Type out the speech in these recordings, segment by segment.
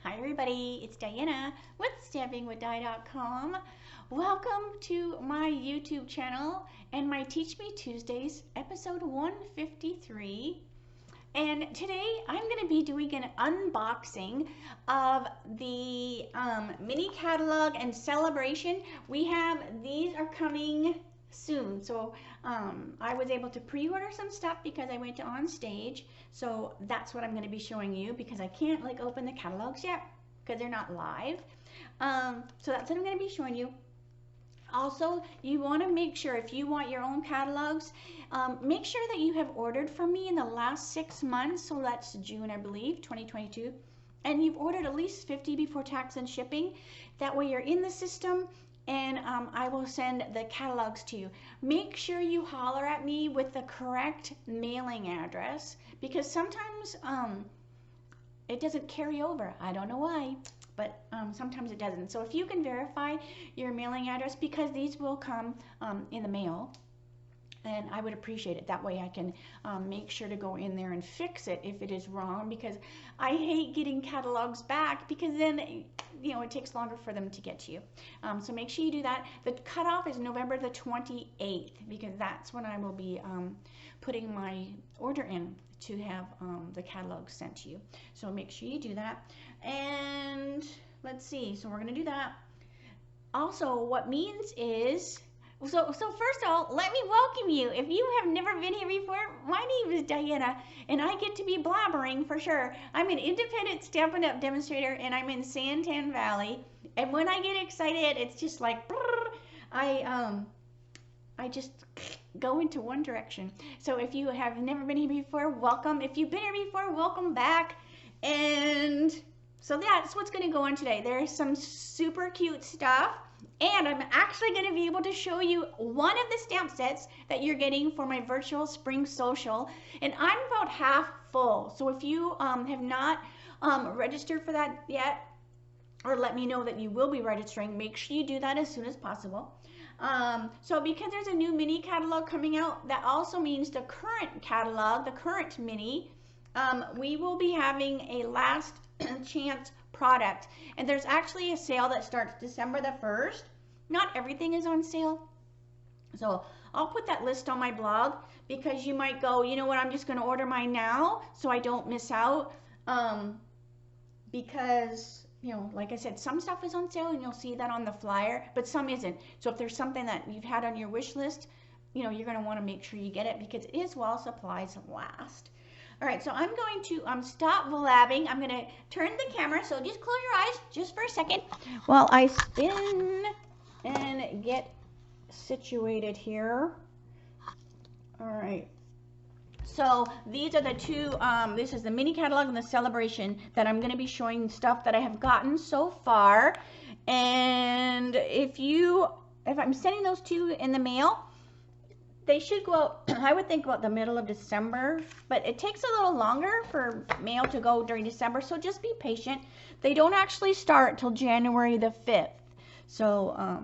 Hi everybody, it's Diana with stampingwithdi.com. Welcome to my YouTube channel and my Teach Me Tuesdays, episode 153. And today I'm going to be doing an unboxing of the mini catalog and celebration. These are coming soon. So I was able to pre-order some stuff because I went to OnStage. So that's what I'm going to be showing you because I can't like open the catalogs yet because they're not live. So that's what I'm going to be showing you. Also, you want to make sure if you want your own catalogs, make sure that you have ordered from me in the last 6 months. So that's June, I believe, 2022. And you've ordered at least 50 before tax and shipping. That way you're in the system and I will send the catalogs to you. Make sure you holler at me with the correct mailing address because sometimes it doesn't carry over. I don't know why, but sometimes it doesn't. So if you can verify your mailing address, because these will come in the mail, and I would appreciate it. That way I can make sure to go in there and fix it if it is wrong, because I hate getting catalogs back because then, you know, it takes longer for them to get to you. So make sure you do that. The cutoff is November the 28th because that's when I will be putting my order in to have the catalog sent to you. So make sure you do that. And let's see, so we're gonna do that. Also, what means is, so first of all, let me welcome you. If you have never been here before, my name is Diana, and I get to be blabbering for sure. I'm an independent Stampin' Up demonstrator, and I'm in Santan Valley. And when I get excited, it's just like, I just go into one direction. So if you have never been here before, welcome. If you've been here before, welcome back. And so that's what's going to go on today. There's some super cute stuff. And I'm actually going to be able to show you one of the stamp sets that you're getting for my virtual spring social. And I'm about half full. So if you have not registered for that yet, or let me know that you will be registering, make sure you do that as soon as possible. So because there's a new mini catalog coming out, that also means the current catalog, the current mini, we will be having a last chance product. And there's actually a sale that starts December the 1st. Not everything is on sale. So I'll put that list on my blog because you might go, you know what, I'm just going to order mine now so I don't miss out. Because, you know, like I said, some stuff is on sale and you'll see that on the flyer, but some isn't. So if there's something that you've had on your wish list, you know, you're going to want to make sure you get it because it is while supplies last. All right, so I'm going to stop blabbing. I'm going to turn the camera, so just close your eyes just for a second while I spin and get situated here. All right. So these are the two, this is the mini catalog and the celebration that I'm going to be showing stuff that I have gotten so far. And if I'm sending those to you in the mail, they should go out, I would think about the middle of December, but it takes a little longer for mail to go during December, so just be patient. They don't actually start till January the 5th. So,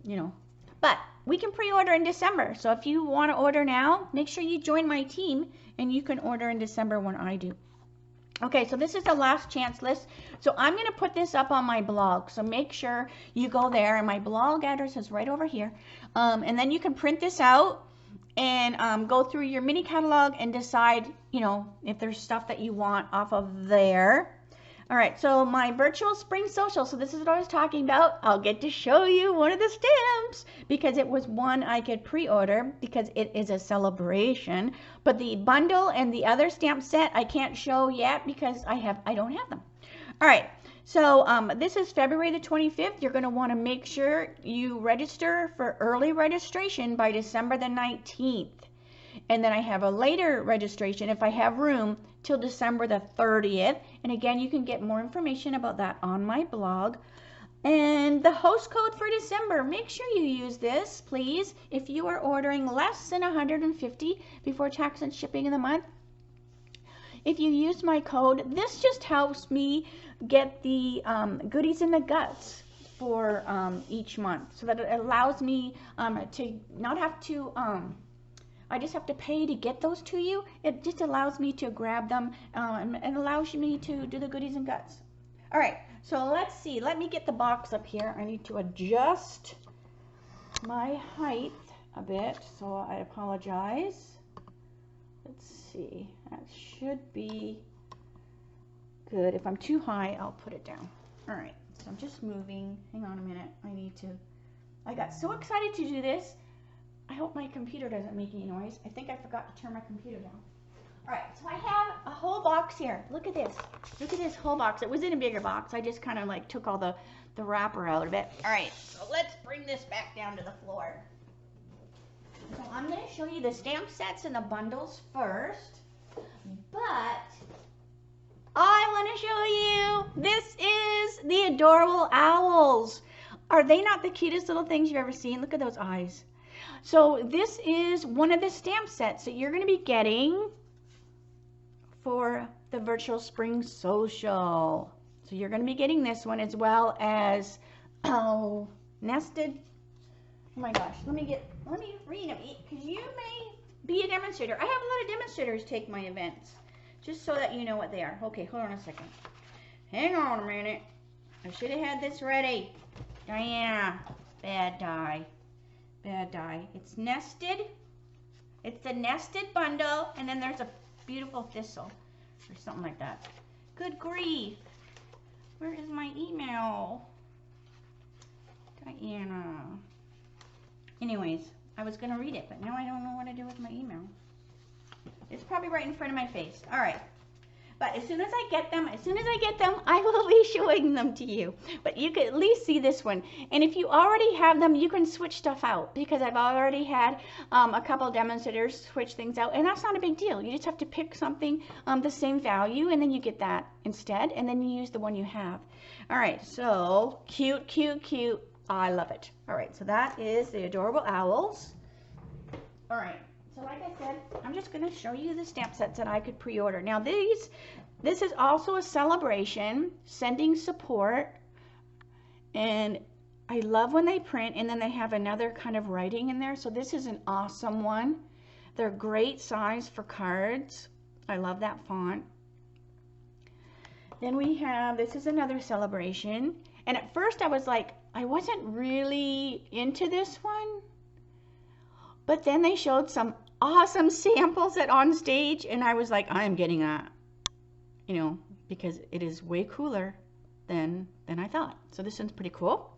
you know, but we can pre-order in December. So if you want to order now, make sure you join my team and you can order in December when I do. Okay, so this is the last chance list. So I'm going to put this up on my blog. So make sure you go there, and my blog address is right over here. And then you can print this out and go through your mini catalog and decide, you know, if there's stuff that you want off of there. All right, so my virtual spring social, so this is what I was talking about. I'll get to show you one of the stamps because it was one I could pre-order because it is a celebration. But the bundle and the other stamp set I can't show yet because I don't have them. All right, so this is February the 25th. You're going to want to make sure you register for early registration by December the 19th. And then I have a later registration, if I have room, till December the 30th. And again, you can get more information about that on my blog. And the host code for December, make sure you use this, please. If you are ordering less than $150 before tax and shipping in the month, if you use my code, this just helps me get the goodies in the guts for each month, so that it allows me to not have to I just have to pay to get those to you. It just allows me to grab them and allows me to do the goodies and guts. All right, so let's see. Let me get the box up here. I need to adjust my height a bit, so I apologize. Let's see. That should be good. If I'm too high, I'll put it down. All right, so I'm just moving. Hang on a minute. I got so excited to do this. I hope my computer doesn't make any noise. I think I forgot to turn my computer down. All right, so I have a whole box here. Look at this. Look at this whole box. It was in a bigger box. I just kind of like took all the wrapper out of it. All right, so let's bring this back down to the floor. So I'm going to show you the stamp sets and the bundles first, but I want to show you, this is the adorable owls. Are they not the cutest little things you've ever seen? Look at those eyes. So this is one of the stamp sets that you're going to be getting for the virtual spring social. So you're going to be getting this one as well as nested. Oh my gosh, let me read them because you may be a demonstrator. I have a lot of demonstrators take my events just so that you know what they are. Okay, hold on a second. Hang on a minute. I should have had this ready. Diana, bad die. Bad die. It's nested. It's the nested bundle, and then there's a beautiful thistle or something like that. Good grief. Where is my email? Diana. Anyways, I was going to read it, but now I don't know what to do with my email. It's probably right in front of my face. All right. But as soon as I get them, I will be showing them to you. But you could at least see this one. And if you already have them, you can switch stuff out because I've already had a couple demonstrators switch things out. And that's not a big deal. You just have to pick something the same value, and then you get that instead. And then you use the one you have. All right, so cute, cute, cute. I love it. All right, so that is the adorable owls. All right. So like I said, I'm just going to show you the stamp sets that I could pre-order. Now this is also a celebration, sending support, and I love when they print and then they have another kind of writing in there. So this is an awesome one. They're great size for cards. I love that font. Then we have, this is another celebration. And at first I was like, I wasn't really into this one. But then they showed some awesome samples at OnStage, and I was like, I'm getting that, you know, because it is way cooler than I thought. So this one's pretty cool.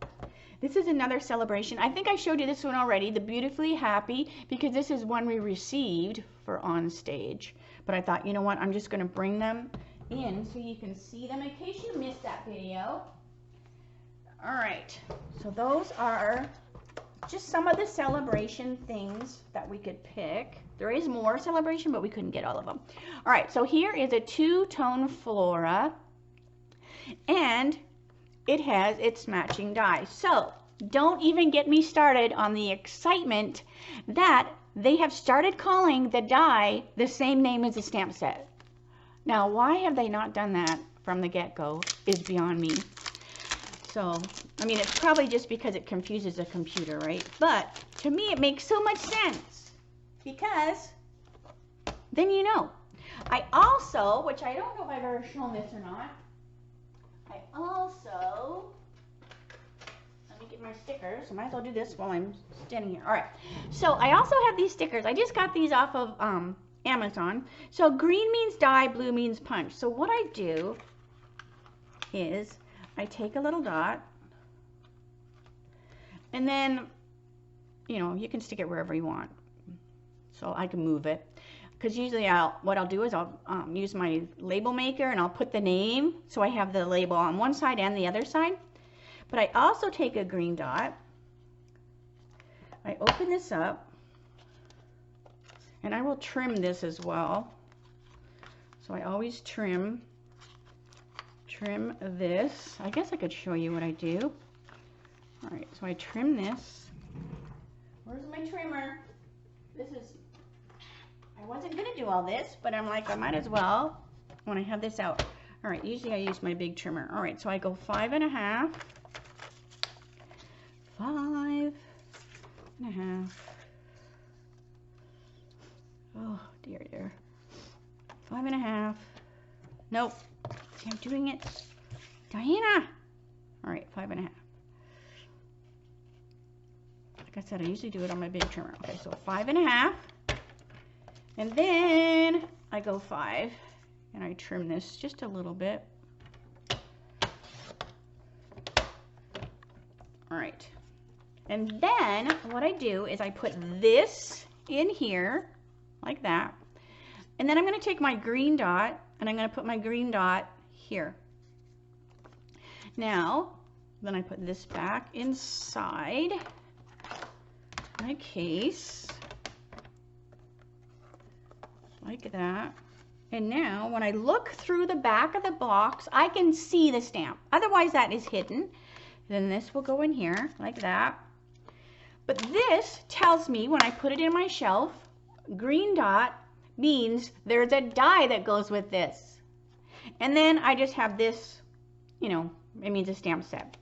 This is another celebration. I think I showed you this one already, the Beautifully Happy, because this is one we received for OnStage. But I thought, you know what, I'm just going to bring them in so you can see them in case you missed that video. All right, so those are just some of the celebration things that we could pick. There is more celebration, but we couldn't get all of them. All right, so here is a two-tone flora, and it has its matching die. So don't even get me started on the excitement that they have started calling the die the same name as the stamp set. Now, why have they not done that from the get-go is beyond me. So, I mean, it's probably just because it confuses a computer, right? But to me, it makes so much sense because then you know. I also, which I don't know if I've ever shown this or not, I also, let me get my stickers. I might as well do this while I'm standing here. All right. So I also have these stickers. I just got these off of Amazon. So green means die, blue means punch. So what I do is I take a little dot, and then, you know, you can stick it wherever you want. So I can move it. Because usually what I'll do is I'll use my label maker and I'll put the name. So I have the label on one side and the other side. But I also take a green dot. I open this up. And I will trim this as well. So I always trim this. I guess I could show you what I do. All right, so I trim this. Where's my trimmer? I wasn't gonna do all this, but I'm like, I might as well when I have this out. All right, usually I use my big trimmer. All right, so I go 5.5, 5.5. Oh dear. 5.5. Nope. See, I'm doing it Diana. All right, 5.5. Like I said, I usually do it on my big trimmer. Okay, so 5.5. And then I go 5 and I trim this just a little bit. All right. And then what I do is I put this in here like that. And then I'm going to take my green dot and I'm going to put my green dot here. Now, then I put this back inside my case like that. And now when I look through the back of the box, I can see the stamp. Otherwise that is hidden. Then this will go in here like that. But this tells me when I put it in my shelf, green dot means there's a die that goes with this. And then I just have this, you know, it means a stamp set.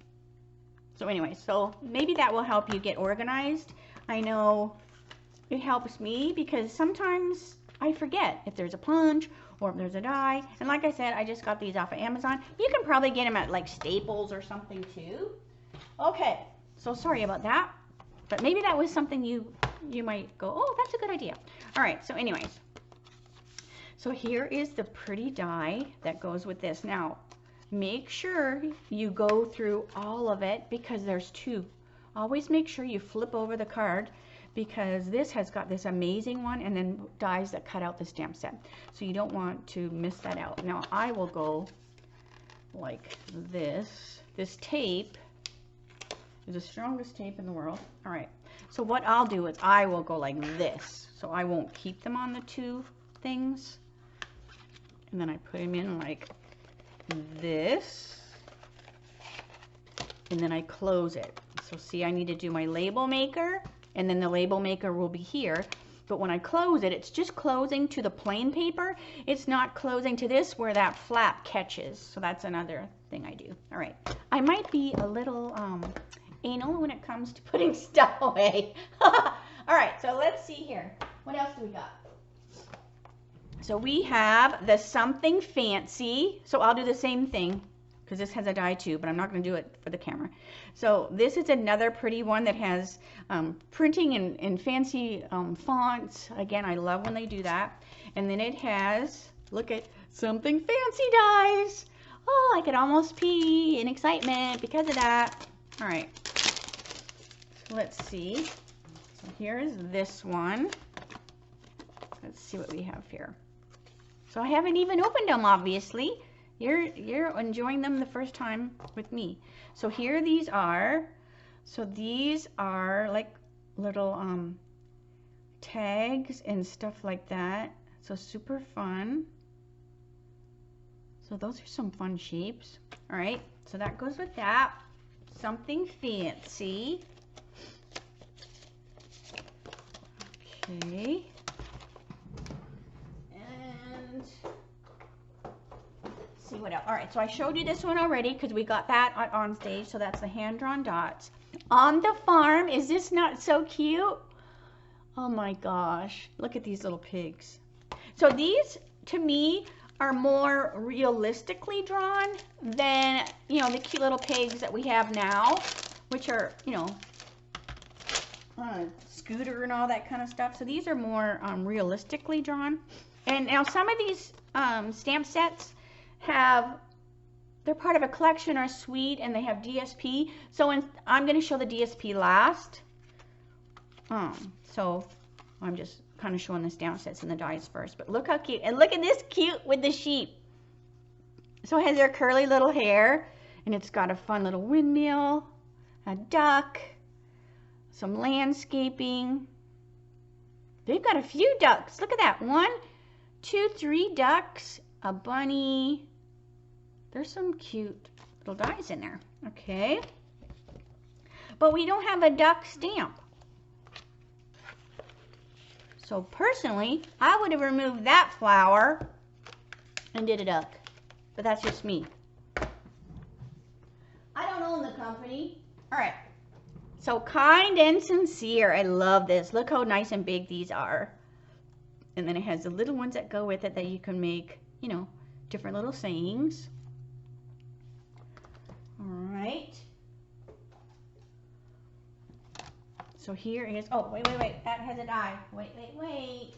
So anyway, so maybe that will help you get organized. I know it helps me because sometimes I forget if there's a plunge or if there's a die. And like I said, I just got these off of Amazon. You can probably get them at like Staples or something too. Okay, so sorry about that. But maybe that was something you might go, oh, that's a good idea. All right, so anyways. So here is the pretty die that goes with this. Now, make sure you go through all of it because there's 2. Always make sure you flip over the card because this has got this amazing one and then dies that cut out the stamp set. So you don't want to miss that out. Now I will go like this. This tape is the strongest tape in the world. All right. So what I'll do is I will go like this. So I won't keep them on the 2 things. And then I put them in like this. And then I close it. So see, I need to do my label maker, and then the label maker will be here. But when I close it, it's just closing to the plain paper. It's not closing to this where that flap catches. So that's another thing I do. All right. I might be a little anal when it comes to putting stuff away. All right, so let's see here. What else do we got? So we have the Something Fancy. So I'll do the same thing because this has a die too, but I'm not going to do it for the camera. So this is another pretty one that has printing and fancy fonts. Again, I love when they do that. And then it has, look at Something Fancy dies. Oh, I could almost pee in excitement because of that. All right, so let's see. So here's this one. Let's see what we have here. So I haven't even opened them, obviously. You're enjoying them the first time with me. So here these are. So these are like little tags and stuff like that. So super fun. So those are some fun shapes. All right, so that goes with that. Something Fancy. Okay. And see what else. All right, so I showed you this one already because we got that at OnStage. So that's the hand-drawn dots. On the Farm. Is this not so cute? Oh my gosh. Look at these little pigs. So these, to me, are more realistically drawn than, you know, the cute little pigs that we have now, which are, you know, Scooter and all that kind of stuff. So these are more realistically drawn. And now some of these stamp sets have, they're part of a collection or a suite, and they have DSP. So I'm going to show the DSP last. So I'm just kind of showing the stamp sets and the dies first. But look how cute. And look at this cute with the sheep. So it has their curly little hair, and it's got a fun little windmill, a duck, some landscaping. They've got a few ducks. Look at that. 1, 2, 3 ducks, a bunny. There's some cute little dies in there. Okay. But we don't have a duck stamp. So personally, I would have removed that flower and did a duck. But that's just me. I don't own the company. All right. So Kind and Sincere. I love this. Look how nice and big these are. And then it has the little ones that go with it that you can make, you know, different little sayings. right? So here is, oh, wait, that has a die. Wait.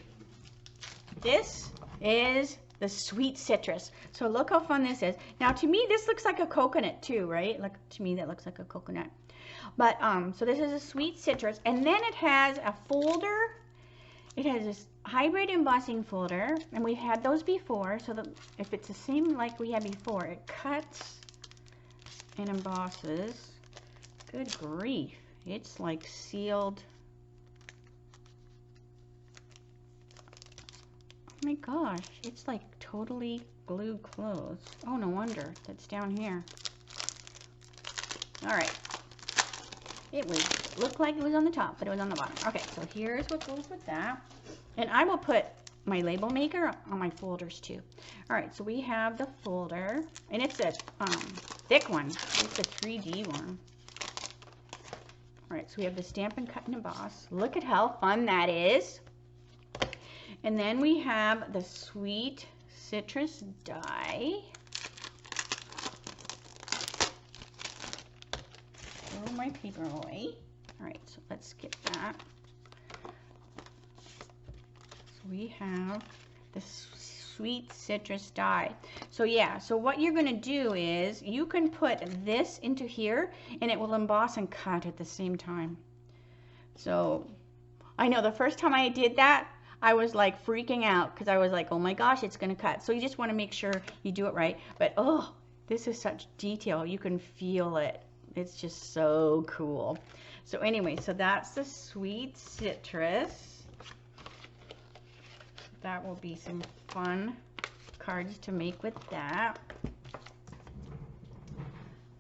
This is the sweet citrus. So look how fun this is. Now to me, this looks like a coconut too, right? Like to me, that looks like a coconut. But, so this is a sweet citrus. And then it has a folder. It has this hybrid embossing folder. And we've had those before. So that if it's the same like we had before, it cuts and embosses. Good grief. It's like sealed. Oh my gosh, it's like totally glued closed. Oh, no wonder that's down here. All right. It looked like it was on the top, but it was on the bottom. Okay, so here's what goes with that. And I will put my label maker on my folders too. All right, so we have the folder, and it's a thick one. It's a 3D one. All right, so we have the Stampin' Cut and Emboss. Look at how fun that is. And then we have the sweet citrus die. Throw my paper away. All right, so let's get that. So we have the sweet citrus die. So yeah, so what you're gonna do is you can put this into here and it will emboss and cut at the same time. So I know the first time I did that, I was like freaking out because I was like, oh my gosh, it's gonna cut. So you just wanna make sure you do it right. But oh, this is such detail. You can feel it. It's just so cool. So anyway, so that's the sweet citrus. That will be some fun cards to make with that.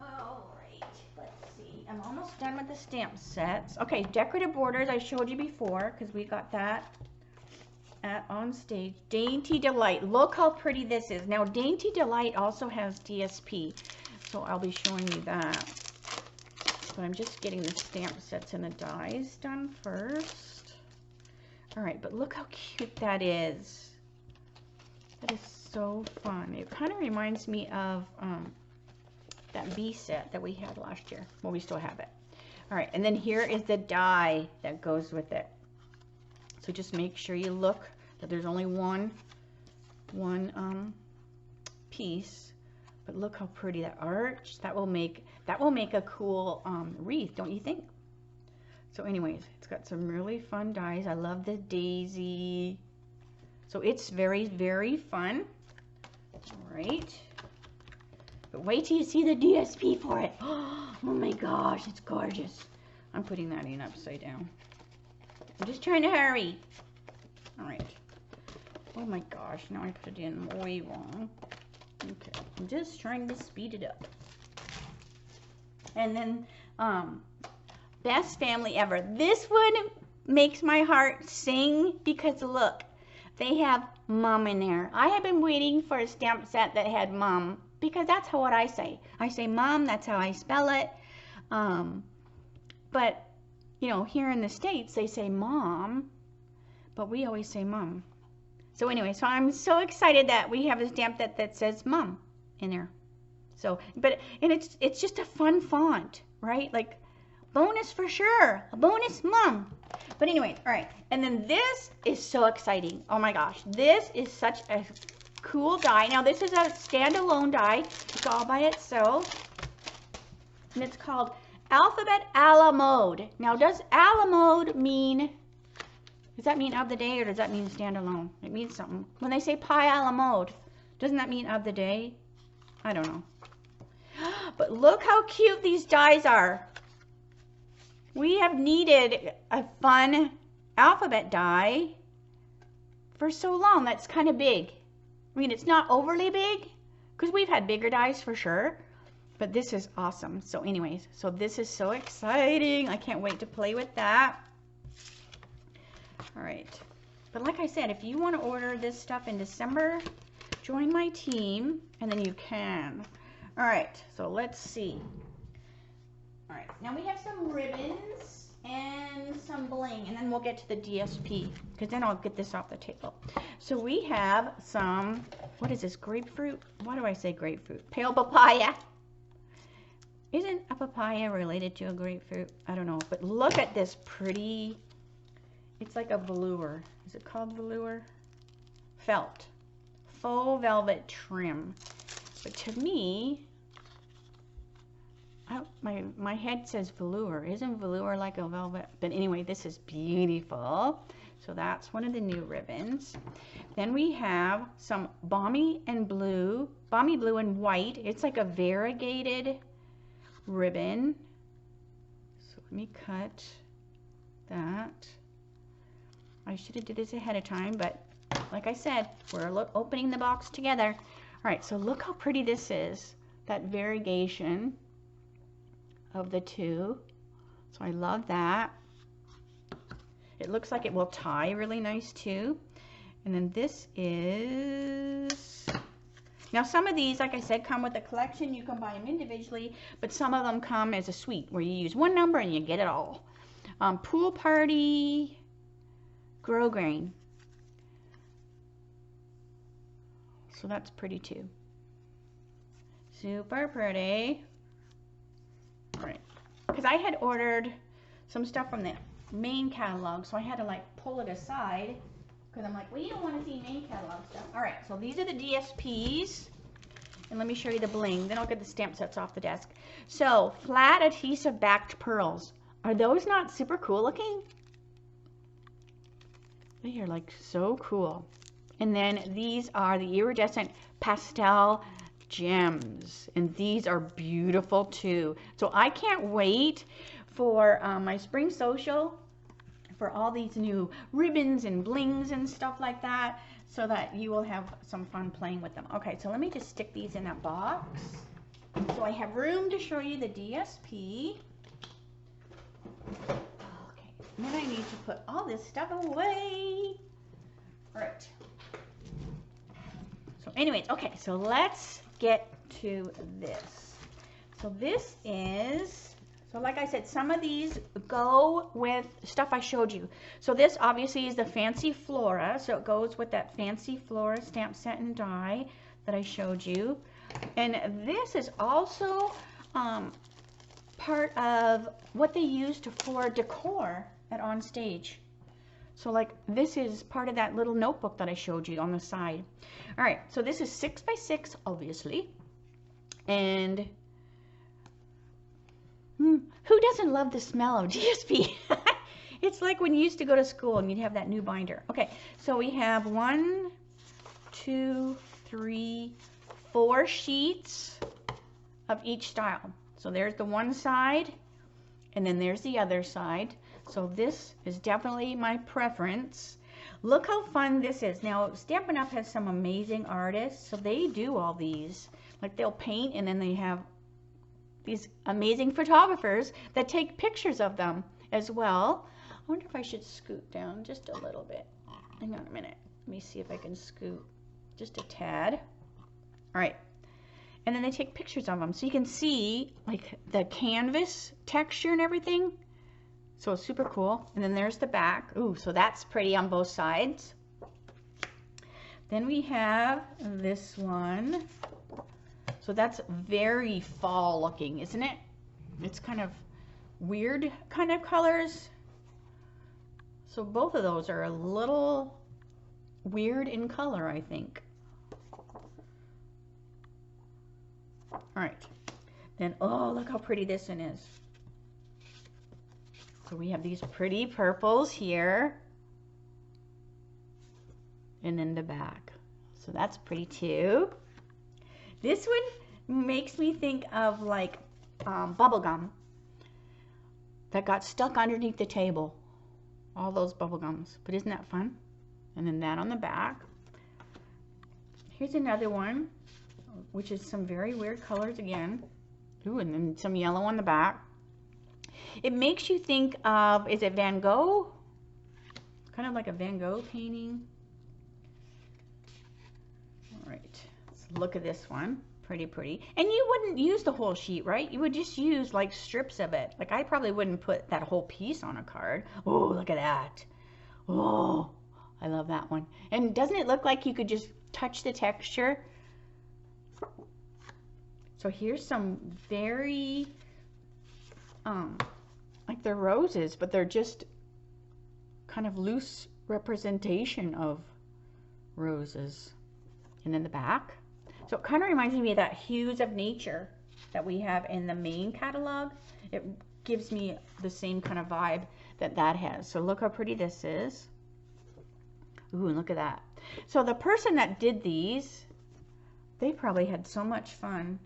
All right, let's see. I'm almost done with the stamp sets. Okay, decorative borders I showed you before because we got that at OnStage. Dainty Delight. Look how pretty this is. Now, Dainty Delight also has DSP, so I'll be showing you that. But I'm just getting the stamp sets and the dies done first. All right, but look how cute that is. That is so fun. It kind of reminds me of that bee set that we had last year. Well, we still have it. All right, and then here is the die that goes with it. So just make sure you look that there's only one piece. But look how pretty that arch. That will make a cool wreath, don't you think? So anyways, it's got some really fun dies. I love the daisy. So it's very, very fun. All right. But wait till you see the DSP for it. Oh my gosh, it's gorgeous. I'm putting that in upside down. I'm just trying to hurry. All right. Oh my gosh, now I put it in way wrong. Okay, I'm just trying to speed it up. And then, best family ever. This one makes my heart sing because look, they have mom in there. I have been waiting for a stamp set that had mom because that's what I say. I say mom, that's how I spell it. But, you know, here in the States, they say mom, but we always say mom. So anyway, so I'm so excited that we have a stamp that says mom in there. So, and it's just a fun font, right? Like, bonus for sure, a bonus mom. But anyway, all right. And then this is so exciting. Oh my gosh, this is such a cool die. Now this is a standalone die. It's all by itself. And it's called Alphabet a la Mode. Now does a la mode mean, does that mean of the day or does that mean standalone? It means something. When they say pie a la mode, doesn't that mean of the day? I don't know. But look how cute these dies are. We have needed a fun alphabet die for so long. That's kind of big. I mean, it's not overly big because we've had bigger dies for sure. But this is awesome. So anyways, so this is so exciting. I can't wait to play with that. All right. But like I said, if you want to order this stuff in December, join my team and then you can. All right. So let's see. All right. Now we have some ribbons and some bling, and then we'll get to the DSP because then I'll get this off the table. So we have some, what is this, grapefruit? Why do I say grapefruit? Pale papaya. Isn't a papaya related to a grapefruit? I don't know, but look at this pretty, it's like a velour. Is it called velour? Felt. Faux velvet trim. But to me, my head says velour. Isn't velour like a velvet? But anyway, this is beautiful. So that's one of the new ribbons. Then we have some balmy blue and white. It's like a variegated ribbon. So let me cut that. I should have did this ahead of time, but like I said, we're opening the box together. All right, so look how pretty this is. That variegation of the two. So I love that. It looks like it will tie really nice too. And then this is, now some of these, like I said, come with a collection. You can buy them individually, but some of them come as a suite where you use one number and you get it all. Pool Party Grosgrain. So that's pretty too. Super pretty. All right, because I had ordered some stuff from the main catalog, so I had to like pull it aside because I'm like, well, you don't want to see main catalog stuff. All right, so these are the DSPs, and let me show you the bling, then I'll get the stamp sets off the desk. So flat adhesive backed pearls, are those not super cool looking? They are like so cool. And then these are the iridescent pastel gems, and these are beautiful too. So I can't wait for my spring social for all these new ribbons and blings and stuff like that, so that you will have some fun playing with them. Okay, so let me just stick these in that box so I have room to show you the DSP. Okay, and then I need to put all this stuff away. All right. So anyways, okay, so let's get to this. So this is, so like I said, some of these go with stuff I showed you. So this obviously is the Fancy Flora, so it goes with that Fancy Flora stamp set and die that I showed you. And this is also part of what they used for decor at OnStage. So like this is part of that little notebook that I showed you on the side. All right, so this is 6 by 6, obviously. And who doesn't love the smell of DSP? It's like when you used to go to school and you'd have that new binder. Okay, so we have 1, 2, 3, 4 sheets of each style. So there's the one side, and then there's the other side. So this is definitely my preference. Look how fun this is. Now, Stampin' Up! Has some amazing artists, so they do all these. Like they'll paint, and then they have these amazing photographers that take pictures of them as well. I wonder if I should scoot down just a little bit. Hang on a minute. Let me see if I can scoot just a tad. All right. And then they take pictures of them, so you can see like the canvas texture and everything. So it's super cool. And then there's the back. Ooh, so that's pretty on both sides. Then we have this one. So that's very fall looking, isn't it? It's kind of weird kind of colors. So both of those are a little weird in color, I think. All right. Then, oh, look how pretty this one is. So we have these pretty purples here. And then the back. So that's pretty too. This one makes me think of like bubble gum that got stuck underneath the table. All those bubble gums. But isn't that fun? And then that on the back. Here's another one, which is some very weird colors again. Ooh, and then some yellow on the back. It makes you think of, is it Van Gogh? Kind of like a Van Gogh painting. All right, let's look at this one. Pretty pretty. And you wouldn't use the whole sheet, right? You would just use like strips of it. Like I probably wouldn't put that whole piece on a card. Oh, look at that. Oh, I love that one. And doesn't it look like you could just touch the texture? So here's some very, like they're roses, but they're just kind of loose representation of roses. And then the back. So it kind of reminds me of that Hues of Nature that we have in the main catalog. It gives me the same kind of vibe that that has. So look how pretty this is. Ooh, and look at that. So the person that did these, they probably had so much fun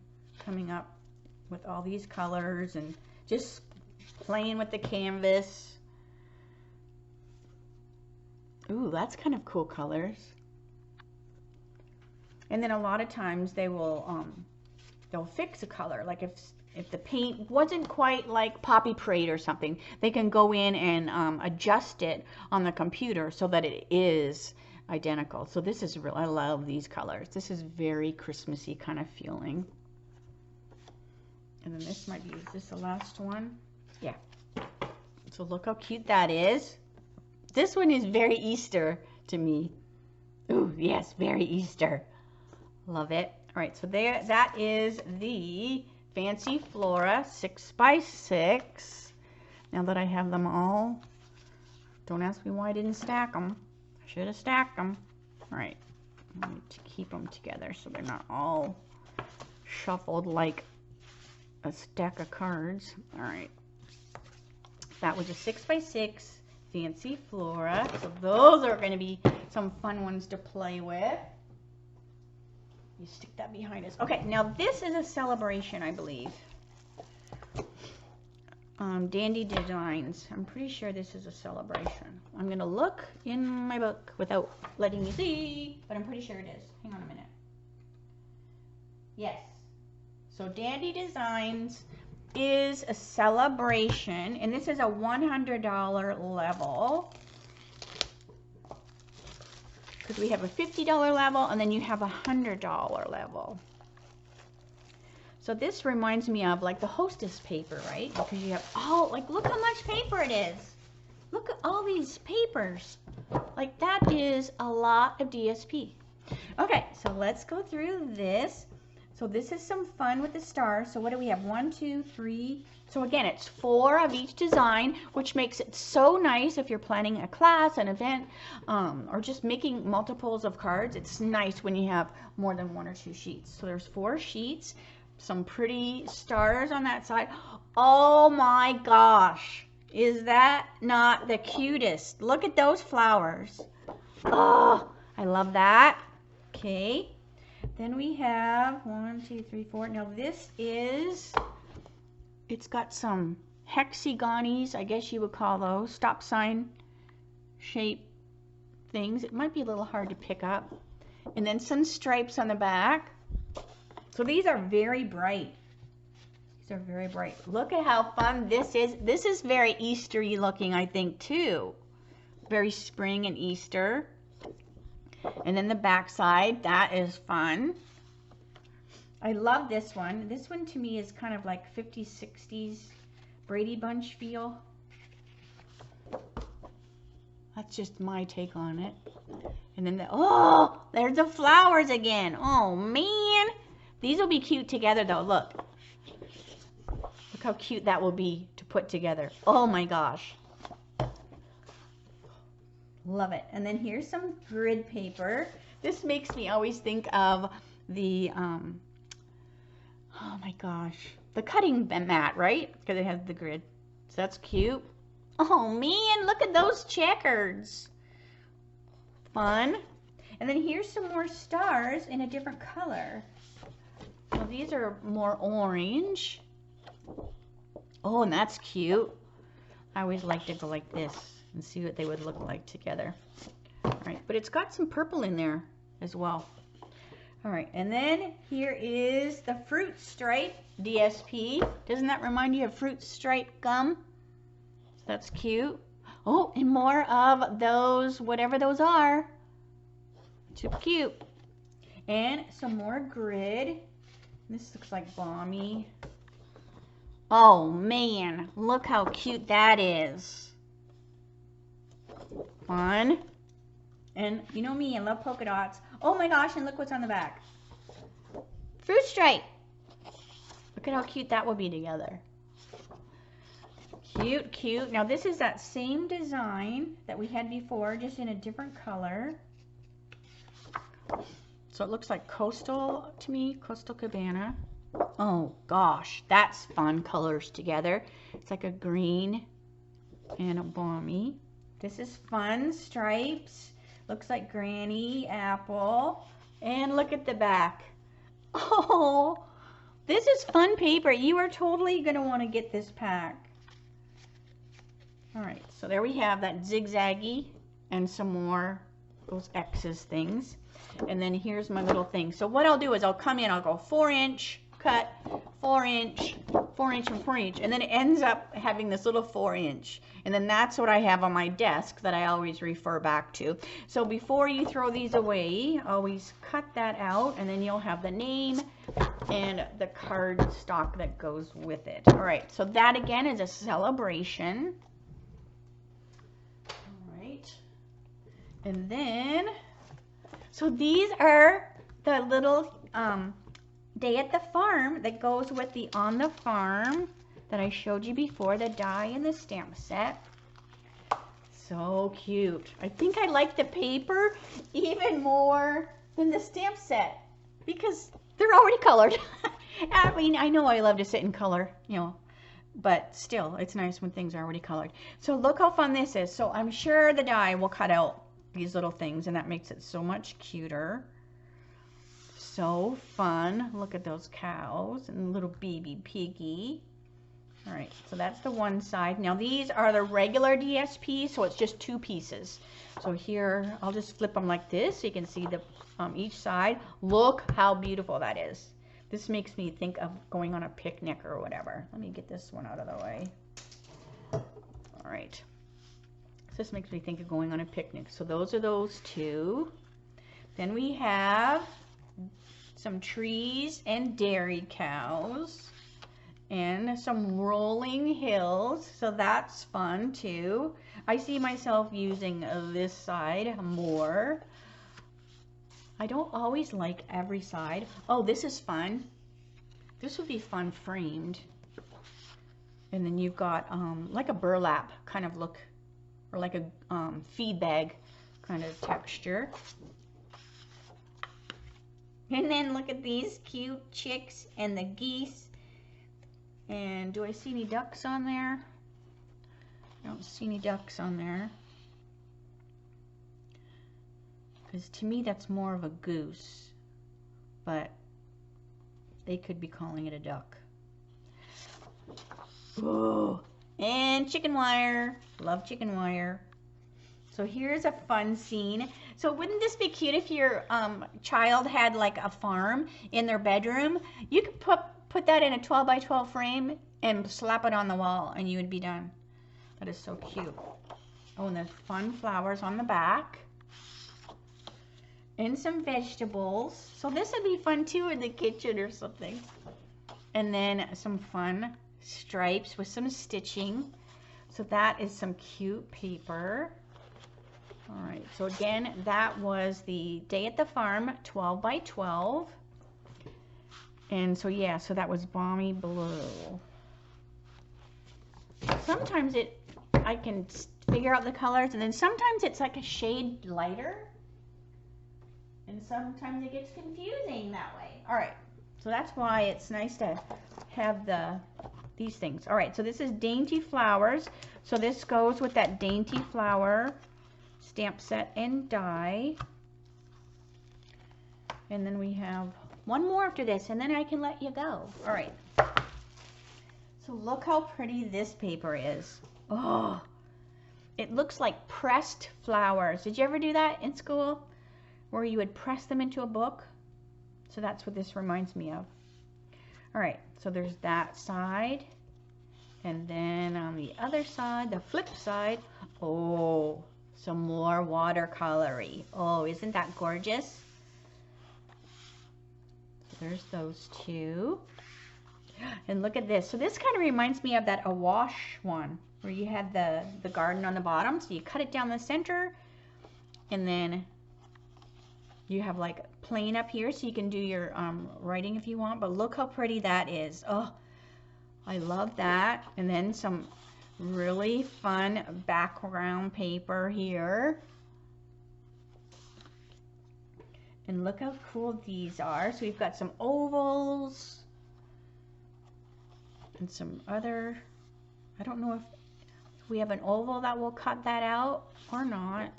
coming up with all these colors and just playing with the canvas. Ooh, that's kind of cool colors. And then a lot of times they will they'll fix a color. Like if the paint wasn't quite like Poppy Parade or something, they can go in and adjust it on the computer so that it is identical. So this is real. I love these colors. This is very Christmassy kind of feeling. And then this might be, is this the last one? Yeah. So look how cute that is. This one is very Easter to me. Ooh, yes, very Easter. Love it. All right, so there, that is the Fancy Flora 6x6. Now that I have them all, don't ask me why I didn't stack them. I should have stacked them. All right, I need to keep them together so they're not all shuffled like a stack of cards. All right, that was a 6x6 Fancy Flora. So those are going to be some fun ones to play with. You stick that behind us. Okay, now this is a celebration, I believe. Dandy Designs. I'm pretty sure this is a celebration. I'm going to look in my book without letting you see, but I'm pretty sure it is. Hang on a minute. Yes. So Dandy Designs is a celebration, and this is a $100 level. Because we have a $50 level, and then you have a $100 level. So this reminds me of like the Hostess paper, right? Because you have, oh, like look how much paper it is. Look at all these papers. Like that is a lot of DSP. Okay, so let's go through this. So this is some fun with the stars. So what do we have? 1, 2, 3. So again, it's 4 of each design, which makes it so nice if you're planning a class, an event, or just making multiples of cards. It's nice when you have more than 1 or 2 sheets. So there's 4 sheets, some pretty stars on that side. Oh my gosh, is that not the cutest? Look at those flowers. Oh, I love that. Okay. Then we have 1, 2, 3, 4. Now this is, it's got some hexagonies, I guess you would call those, stop sign shape things. It might be a little hard to pick up. And then some stripes on the back. So these are very bright. These are very bright. Look at how fun this is. This is very Easter-y looking, I think, too. Very spring and Easter. And then the back side, that is fun. I love this one. This one to me is kind of like 50s, 60s Brady Bunch feel. That's just my take on it. And then oh, there's the flowers again. Oh man. These will be cute together though. Look. Look how cute that will be to put together. Oh my gosh. Love it. And then here's some grid paper. This makes me always think of the, oh my gosh, the cutting mat, right? Because it has the grid. So that's cute. Oh man, look at those checkers. Fun. And then here's some more stars in a different color. So these are more orange. Oh, and that's cute. I always like to go like this and see what they would look like together. All right, but it's got some purple in there as well. All right, and then here is the Fruit Stripe DSP. Doesn't that remind you of Fruit Stripe gum? That's cute. Oh, and more of those, whatever those are. Too cute. And some more grid. This looks like balmy. Oh man, look how cute that is. Fun. And you know me, I love polka dots. Oh my gosh, and look what's on the back. Fruit Stripe. Look at how cute that will be together. Cute, cute. Now this is that same design that we had before, just in a different color. So it looks like Coastal to me, Coastal Cabana. Oh gosh, that's fun colors together. It's like a green and a balmy. This is fun, stripes. Looks like Granny Apple. And look at the back. Oh, this is fun paper. You are totally going to want to get this pack. All right, so there we have that zigzaggy and some more those X's things. And then here's my little thing. So what I'll do is I'll come in, I'll go 4-inch cut, 4-inch, 4-inch, and 4-inch, and then it ends up having this little 4-inch. And then that's what I have on my desk that I always refer back to. So before you throw these away, always cut that out, and then you'll have the name and the card stock that goes with it. All right, so that again is a celebration. All right, and then, so these are the little day at the farm that goes with the on the farm that I showed you before, the die and the stamp set. So cute. I think I like the paper even more than the stamp set because they're already colored. I mean, I know I love to sit in color, you know, but still, it's nice when things are already colored. So look how fun this is. So I'm sure the die will cut out these little things, and that makes it so much cuter. So fun. Look at those cows and little baby piggy. All right, so that's the one side. Now these are the regular DSP, so it's just 2 pieces. So here, I'll just flip them like this so you can see the each side. Look how beautiful that is. This makes me think of going on a picnic or whatever. Let me get this one out of the way. All right. So this makes me think of going on a picnic. So those are those 2. Then we have some trees and dairy cows and some rolling hills, so that's fun too. I see myself using this side more. I don't always like every side. Oh, this is fun. This would be fun framed. And then you've got like a burlap kind of look, or like a feed bag kind of texture. And then look at these cute chicks and the geese. And do I see any ducks on there? I don't see any ducks on there. Because to me that's more of a goose. But they could be calling it a duck. Ooh. And chicken wire. Love chicken wire. So here's a fun scene. So wouldn't this be cute if your child had like a farm in their bedroom? You could put that in a 12 by 12 frame and slap it on the wall and you would be done. That is so cute. Oh, and there's fun flowers on the back. And some vegetables. So this would be fun too in the kitchen or something. And then some fun stripes with some stitching. So that is some cute paper. All right, so again, that was the day at the farm, 12 by 12. And so yeah, so that was balmy blue. Sometimes I can figure out the colors, and then sometimes it's like a shade lighter. And sometimes it gets confusing that way. All right, so that's why it's nice to have these things. All right, so this is Dainty Flowers. So this goes with that Dainty Flower stamp set and die. And then we have one more after this, and then I can let you go. All right. So look how pretty this paper is. Oh, it looks like pressed flowers. Did you ever do that in school, where you would press them into a book? So that's what this reminds me of. All right, so there's that side. And then on the other side, the flip side, oh, some more watercolory. Oh, isn't that gorgeous? There's those 2. And look at this. So this kind of reminds me of that awash one, where you had the garden on the bottom. So you cut it down the center, and then you have like plain up here so you can do your writing if you want, but look how pretty that is. Oh, I love that. And then some really fun background paper here. And look how cool these are. So we've got some ovals and some other, I don't know if we have an oval that will cut that out or not.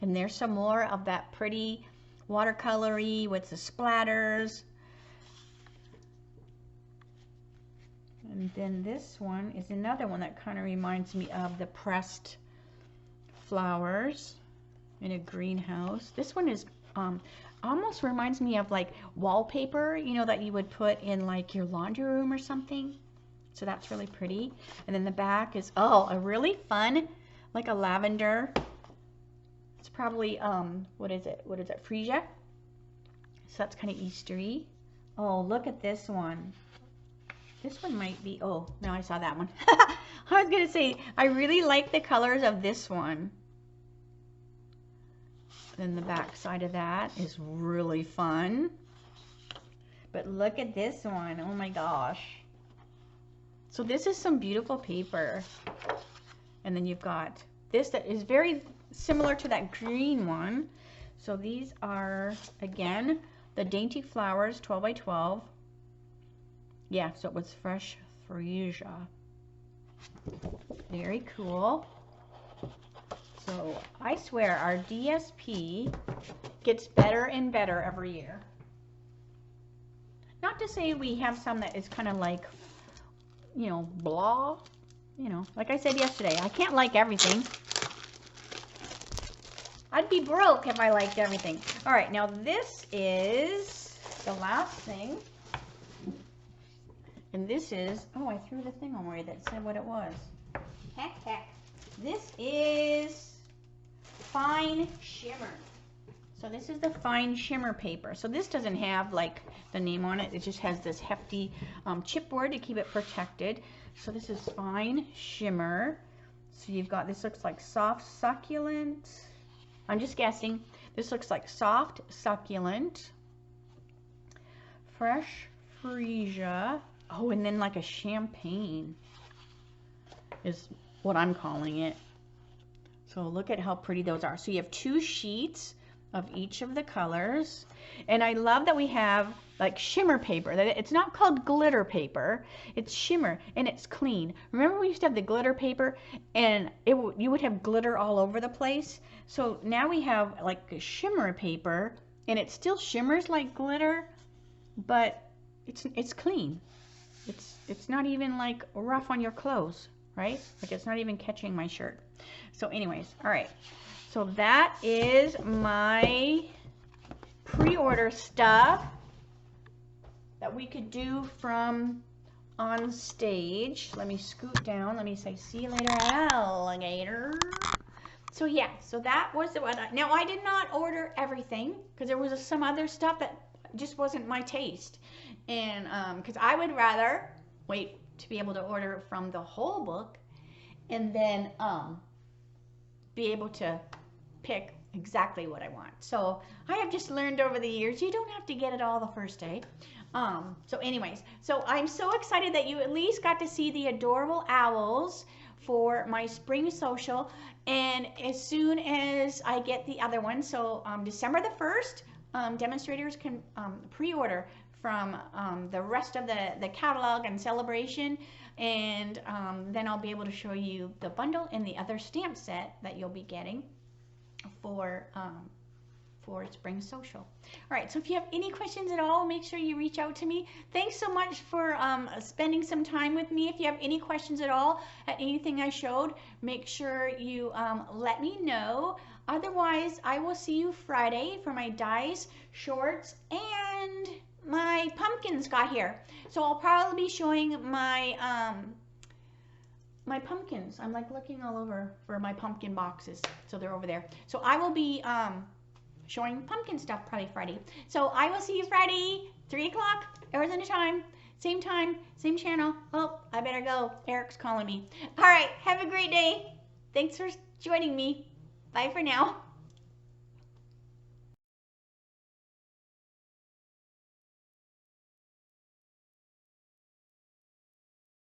And there's some more of that pretty watercolory with the splatters. And then this one is another one that kind of reminds me of the pressed flowers in a greenhouse. This one is almost reminds me of like wallpaper, you know, that you would put in like your laundry room or something. So that's really pretty. And then the back is, oh, a really fun, like a lavender. It's probably, what is it, freesia? So that's kind of Eastery. Oh, look at this one. This one might be, oh, now I saw that one. I was going to say, I really like the colors of this one. Then the back side of that is really fun. But look at this one. Oh my gosh. So this is some beautiful paper. And then you've got this that is very similar to that green one. So these are, again, the Dainty Flowers 12 by 12. Yeah, so it was fresh freesia. Very cool. So I swear our DSP gets better and better every year. Not to say we have some that is kind of like, you know, blah. You know, like I said yesterday, I can't like everything. I'd be broke if I liked everything. All right, now this is the last thing. And this is, oh, I threw the thing away that said what it was. Heck, heck. This is fine shimmer. So this is the fine shimmer paper. So this doesn't have like the name on it. It just has this hefty chipboard to keep it protected. So this is fine shimmer. So you've got, this looks like soft succulent. I'm just guessing. This looks like soft succulent. Fresh freesia. Oh, and then like a champagne is what I'm calling it. So look at how pretty those are. So you have 2 sheets of each of the colors. And I love that we have like shimmer paper. That it's not called glitter paper. It's shimmer and it's clean. Remember we used to have the glitter paper and you would have glitter all over the place. So now we have like a shimmer paper and it still shimmers like glitter, but it's clean. It's not even like rough on your clothes, right? Like it's not even catching my shirt. So anyways, all right. So that is my pre-order stuff that we could do from OnStage. Let me scoot down. Let me say, see you later, alligator. So yeah, so that was the one. Now I did not order everything because there was some other stuff that just wasn't my taste. And because I would rather wait to be able to order from the whole book and then be able to pick exactly what I want. So I have just learned over the years, you don't have to get it all the first day. So anyways, so I'm so excited that you at least got to see the adorable owls for my spring social. And as soon as I get the other one, so December the 1st, demonstrators can pre-order from the rest of the catalog and celebration, and then I'll be able to show you the bundle and the other stamp set that you'll be getting for Spring Social. All right, so if you have any questions at all, make sure you reach out to me. Thanks so much for spending some time with me. If you have any questions at all at anything I showed, make sure you let me know. Otherwise, I will see you Friday for my dies, shorts, and my pumpkins got here. So I'll probably be showing my my pumpkins. I'm like looking all over for my pumpkin boxes. So they're over there. So I will be showing pumpkin stuff probably Friday. So I will see you Friday, 3 o'clock, Arizona time, same channel. Oh, I better go. Eric's calling me. All right, have a great day. Thanks for joining me. Bye for now.